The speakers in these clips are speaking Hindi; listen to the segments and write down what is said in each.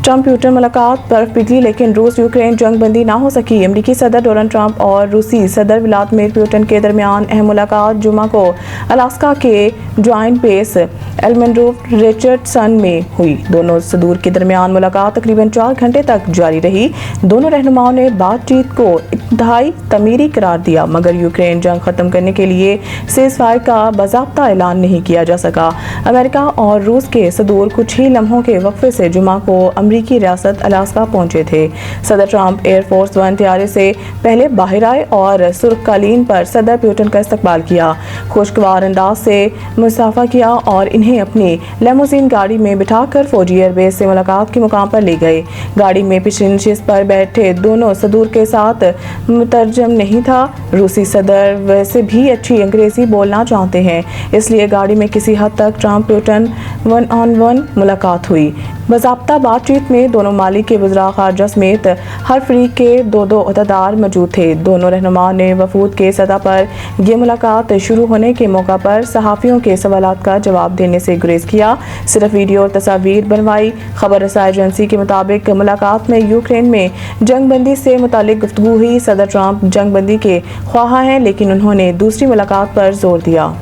ट्रंप प्यूटन मुलाकात पर पिघली, लेकिन रूस यूक्रेन जंग बंदी ना हो सकी। अमेरिकी सदर डोनाल्ड ट्रंप और रूसी सदर व्लादिमीर पुतिन के दरमियान अहम मुलाकात जुमा को अलास्का के जॉइंट बेस एल्मनरूफ रिचर्डसन में हुई। दोनों सदूर के दरमियान मुलाकात तकरीबन 4 घंटे तक जारी रही। दोनों रहनुमाओं ने बातचीत को इंतहाई तमीरी करार दिया, मगर यूक्रेन जंग खत्म करने के लिए सीज़फायर का बाज़ाब्ता ऐलान नहीं किया जा सका। अमेरिका और रूस के सदूर कुछ ही लम्हों के वक्फे से जुमा को अमरीकी रियासत अलास्का पहुंचे थे। सदर ट्रंप एयरफोर्स वन तैयारे से पहले बाहर आए और सुर्खकालीन पर सदर पुतिन का इस्तकबाल किया, खुशगवार अंदाज से मुसाफा किया और इन्हें अपनी लेमोजीन गाड़ी में बिठाकर फौजी एयरबेस से मुलाकात के मुकाम पर ले गए। गाड़ी में पिछली नशिस्त पर बैठे दोनों सदूर के साथ मुतरजम नहीं था। रूसी सदर वैसे भी अच्छी अंग्रेजी बोलना चाहते हैं, इसलिए गाड़ी में किसी हद तक Trump Putin one on one मुलाकात हुई। बाज़ाब्ता बातचीत में दोनों मालिक के वज़रा ख़ारजा समेत हर फरीक के दो अहदेदार मौजूद थे। दोनों रहनुमाओं ने वफूद के सतह पर यह मुलाकात शुरू होने के मौका पर सहाफ़ियों के सवालात का जवाब देने से गुरेज किया, सिर्फ वीडियो और तस्वीर बनवाई। खबर रसाई एजेंसी के मुताबिक मुलाकात में यूक्रेन में जंग बंदी से मुतालिक गुफ्तगू हुई। सदर ट्रंप जंग बंदी के ख्वाह हैं, लेकिन उन्होंने दूसरी मुलाकात पर जोर दिया।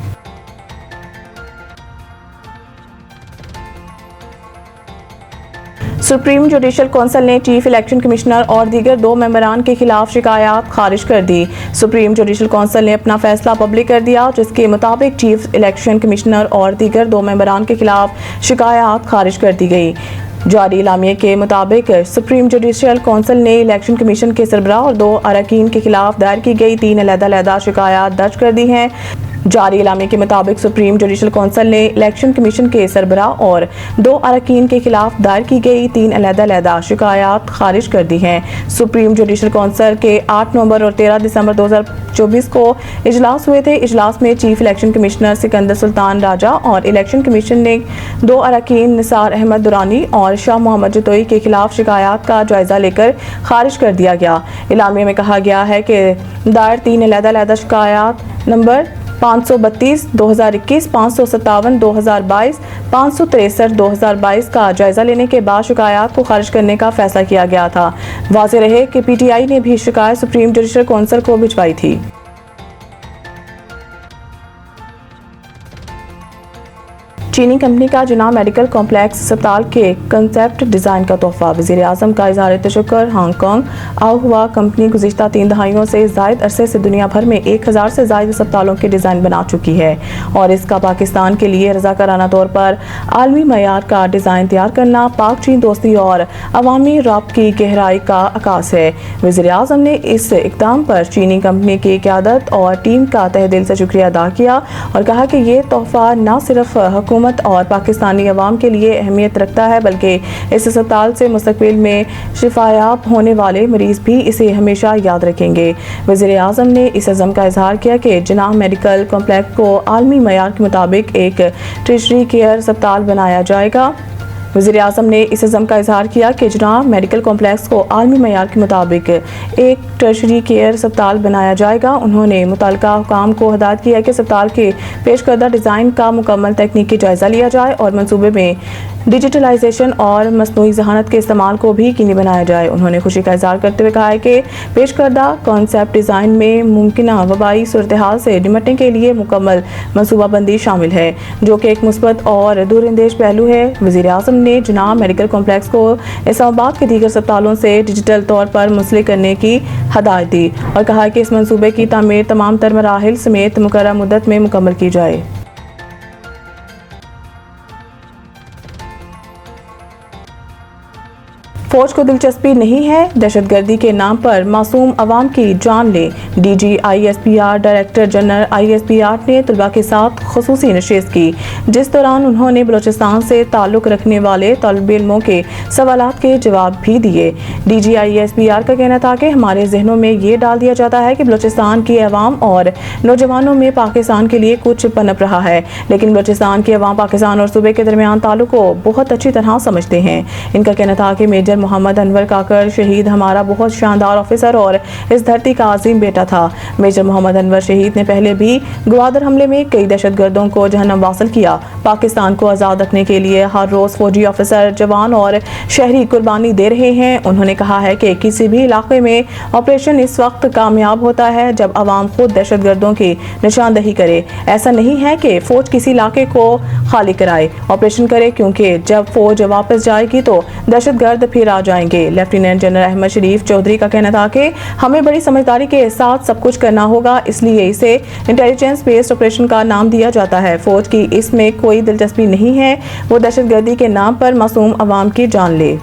सुप्रीम जुडिशल कौंसिल ने चीफ इलेक्शन कमिश्नर और दीगर 2 मेंबरान के खिलाफ शिकायत खारिज कर दी। सुप्रीम जुडिशल कौंसिल ने अपना फैसला पब्लिक कर दिया, जिसके मुताबिक चीफ इलेक्शन कमिश्नर और दीगर 2 मेंबरान के खिलाफ शिकायत खारिज कर दी गई। जारी इलामिये के मुताबिक सुप्रीम जुडिशल कौंसिल ने इलेक्शन कमीशन के सरबराह और 2 अरकान के खिलाफ दायर की गई 3 अलग-अलग शिकायत दर्ज कर दी हैं। जारी इलामे के मुताबिक सुप्रीम जुडिशल कौंसिल ने इलेक्शन कमीशन के सरबराह और 2 अरकान के खिलाफ दायर की गई 3 अलग-अलग शिकायत खारिज कर दी हैं। सुप्रीम जुडिशल कौंसिल के 8 नवंबर और 13 दिसंबर 2024 को इजलास हुए थे। इजलास में chief election commissioner Sikandar Sultan Raja और इलेक्शन कमीशन ने 2 अरकान निसार अहमद दुरानी और शाह मोहम्मद जतोई के खिलाफ शिकायत का जायजा लेकर खारिज कर दिया गया। इलामे में कहा गया है कि दायर 3 अलग-अलग शिकायत नंबर 532 2021, 557 2022, 563 2022 का जायजा लेने के बाद शिकायत को खारिज करने का फैसला किया गया था। वाज़ेह रहे कि पीटीआई ने भी शिकायत सुप्रीम जुडिशल कौंसिल को भिजवाई थी। चीनी कंपनी का जिना मेडिकल कॉम्प्लेक्स अस्पताल के कंसेप्ट डिज़ाइन का तोहफा। वज़ीर-ए-आज़म का इज़हार तशक्कुर। हांगकांग आहुआ कंपनी गुज़िश्ता 3 दहाइयों से ज़ायद अरसे से दुनिया भर में 1000 से ज़ायद अस्पतालों के डिज़ाइन बना चुकी है और इसका पाकिस्तान के लिए रज़ाकाराना तौर पर आलमी मयार का डिज़ाइन तैयार करना पाक चीन दोस्ती और अवामी राब्त की गहराई का अकास है। वज़ीर-ए-आज़म ने इस इक़दाम पर चीनी कंपनी की क़यादत और टीम का तहे दिल से शुक्रिया अदा किया और कहा कि ये तोहफा न सिर्फ हुकूमत और पाकिस्तानी अवाम के लिए अहमियत रखता है, बल्कि इस अस्पताल से मुस्तकबिल में शिफायाब होने वाले मरीज भी इसे हमेशा याद रखेंगे। वज़ीर-ए-आज़म ने इस अज़म का इजहार किया कि जिनाह मेडिकल कॉम्प्लेक्स को आलमी मयार के मुताबिक एक टर्शरी केयर अस्पताल बनाया जाएगा। वज़ीर-ए-आज़म ने इस अज़म का इजहार किया कि जिनाह मेडिकल कॉम्प्लेक्स को आलमी मयार के मुताबिक एक टर्शरी केयर अस्पताल बनाया जाएगा। उन्होंने मुतल्लिका हुकाम को हिदायत की है कि अस्पताल के पेश करदा डिज़ाइन का मुकम्मल तकनीकी जायज़ा लिया जाए और मनसूबे में डिजिटलाइजेशन और मसनूई ज़हानत के इस्तेमाल को भी यकीनी बनाया जाए। उन्होंने खुशी का इजहार करते हुए कहा है कि पेश करदा कॉन्सेप्ट डिज़ाइन में मुमकिना वबाई सूरत हाल से निपटने के लिए मुकम्मल मनसूबाबंदी शामिल है, जो कि एक मुस्बत और दूरअंदेश पहलू है। वज़ीर-ए-आज़म ने जिनाह मेडिकल कॉम्प्लेक्स को इस्लामाबाद के दीगर अस्पतालों से डिजिटल तौर पर मुंसलिक करने की हदायत दी और कहा कि इस मनसूबे की तामीर तमाम तर मराहिल समेत मुकर्रर मुद्दत में मुकम्मल की जाए। फौज को दिलचस्पी नहीं है, दहशतगर्दी के नाम पर मासूम अवाम की जान ले। DG ISPR director general ISPR ने तलबा के साथ खुसूसी नशिस्त की, जिस दौरान उन्होंने बलोचिस्तान से ताल्लुक़ रखने वाले तलबे इल्मों के सवालात के जवाब भी दिए। डीजी ISPR का कहना था कि हमारे जहनों में ये डाल दिया जाता है कि बलोचिस्तान की अवाम और नौजवानों में पाकिस्तान के लिए कुछ पनप रहा है, लेकिन बलोचिस्तान की अवाम पाकिस्तान और सूबे के दरमियान ताल्लुक़ को बहुत अच्छी तरह समझते हैं। इनका कहना था कि मेजर मोहम्मद अनवर काकर शहीद हमारा बहुत शानदार ऑफिसर और इस धरती का अजीम बेटा था। मेजर मोहम्मद अनवर शहीद ने पहले भी ग्वादर हमले में कई दहशतगर्दों को जहन्नम वासिल किया। पाकिस्तान को आज़ाद रखने के लिए हर रोज़ फौजी ऑफिसर, जवान और शहरी कुर्बानी दे रहे हैं। उन्होंने कहा है कि किसी भी इलाके में ऑपरेशन इस वक्त कामयाब होता है जब अवाम खुद दहशतगर्दों की निशानदही करे। ऐसा नहीं है कि फौज किसी इलाके को खाली कराए, ऑपरेशन करे, क्योंकि जब फौज वापस जाएगी तो दहशतगर्द फिर आ जाएंगे। लेफ्टिनेंट जनरल अहमद शरीफ चौधरी का कहना था कि हमें बड़ी समझदारी के साथ सब कुछ करना होगा, इसलिए इसे इंटेलिजेंस बेस्ड ऑपरेशन का नाम दिया जाता है। फौज की इसमें कोई दिलचस्पी नहीं है वो दहशतगर्दी के नाम पर मासूम अवाम की जान ले।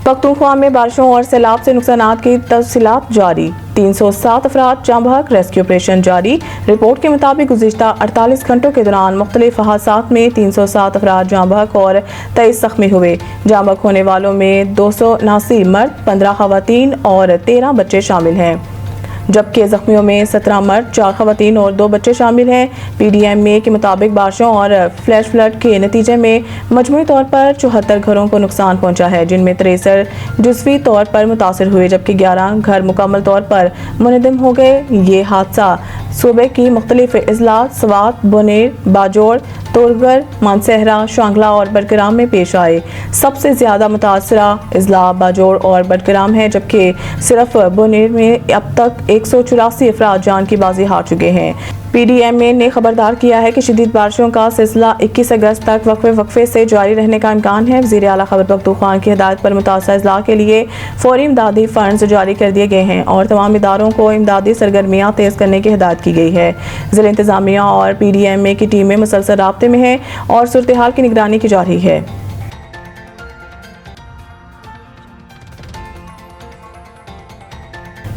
पख्तूनख्वा में बारिशों और सैलाब से नुकसानात की तफसीलात जारी। 307 अफराद जाँ बहक, रेस्क्यू ऑपरेशन जारी। रिपोर्ट के मुताबिक गुज़िश्ता 48 घंटों के दौरान मुख्तलिफ हादसात में 307 अफराद जाँ बहक और 23 जख्मी हुए। जाँ बहक होने वालों में 279 मर्द, 15 खवातीन और 13 बच्चे शामिल हैं, जबकि जख्मियों में 17 मर्द, 4 खवातीन और 2 बच्चे शामिल हैं। PDMA के मुताबिक बारिशों और फ्लैश फ्लड के नतीजे में मजमूई तौर पर 74 घरों को नुकसान पहुंचा है, जिनमें 63 जुज़वी तौर पर मुतासर हुए, जबकि 11 घर मुकम्मल तौर पर मुनहदम हो गए। ये हादसा सूबे की मुख्तलिफ अजला स्वात, बुनेर, बाजोड़, तोरगर, मानसहरा, शांगला और बडग्राम में पेश आए। सबसे ज़्यादा मुतासरा अजला बाजोड़ और बडग्राम है, जबकि सिर्फ बुनेर में अब तक 184 अफराद जान की बाजी हार चुके हैं। PDMA ने खबरदार किया है कि शदीद बारिशों का सिलसिला 21 अगस्त तक वक्फे से जारी रहने का इम्कान है। वज़ीर आला खैबर पख्तूनख्वा की हिदायत पर मुतासरा अजला के लिए फौरी इमदादी फंड्स जारी कर दिए गए हैं और तमाम इदारों को इमदादी सरगर्मियाँ तेज़ करने की हिदायत की गई है। ज़िला इंतज़ामिया और PDMA की टीमें मुसलसल राब्ते में हैं और सूरत हाल की निगरानी की जा रही है।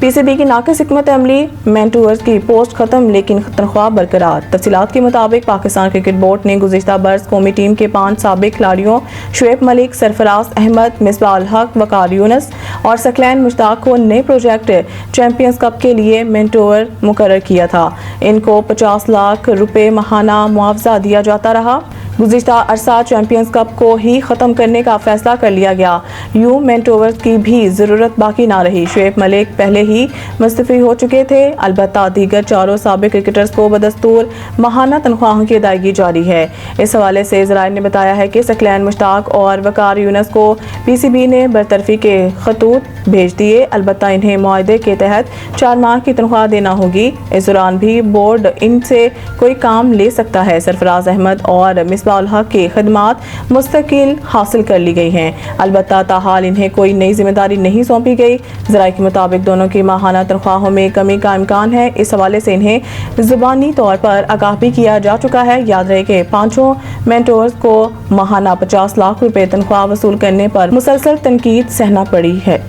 PCB की नाक़िस हिकमत अमली, मेंटोर्स की पोस्ट खत्म लेकिन तनख्वाह बरकरार। तफसीलात के मुताबिक पाकिस्तान क्रिकेट बोर्ड ने गुज़िश्ता बरस कौमी टीम के 5 साबिक खिलाड़ियों शुएब मलिक, सरफराज अहमद, मिसबाह उल हक, वकार यूनुस और सकलैन मुश्ताक को नए प्रोजेक्ट चैंपियंस कप के लिए मेंटोर मुकर्रर किया था। इनको 50 लाख रुपए माहाना मुआवजा दिया जाता रहा। गुज़िश्ता अरसा चैंपियंस कप को ही ख़त्म करने का फैसला कर लिया गया। यूं मेंटोर्स की भी ज़रूरत बाकी ना रही। शुएब मलिक पहले ही मुस्तफ़ी हो चुके थे। अलबत्ता दीगर चारों साबिक क्रिकेटर्स को बदस्तूर माहाना तनख्वाहों की अदायगी जारी है। इस हवाले से ज़राए ने बताया है कि सकलैन मुश्ताक और वकार यूनुस को PCB ने बरतरफी के खतूत भेज दिए। अलबत्ता इन्हें मुआहदे के तहत 4 माह की तनख्वाह देना होगी। इस दौरान भी बोर्ड इनसे कोई काम ले सकता है। सरफराज अहमद और मिसबाह उल हक की खदमात मुस्तकिल हासिल कर ली गई हैं। अलबत्ता ताहाल इन्हें कोई नई जिम्मेदारी नहीं सौंपी गई। ज़राए के मुताबिक दोनों की माहाना तनख्वाहों में कमी का इम्कान है। इस हवाले से इन्हें ज़ुबानी तौर पर आगाह भी किया जा चुका है। याद रहे कि 5 मेंटोर्स को माहाना 50 लाख रुपए तनख्वाह वसूल करने पर मुसलसल तनकीद सहना पड़ी है।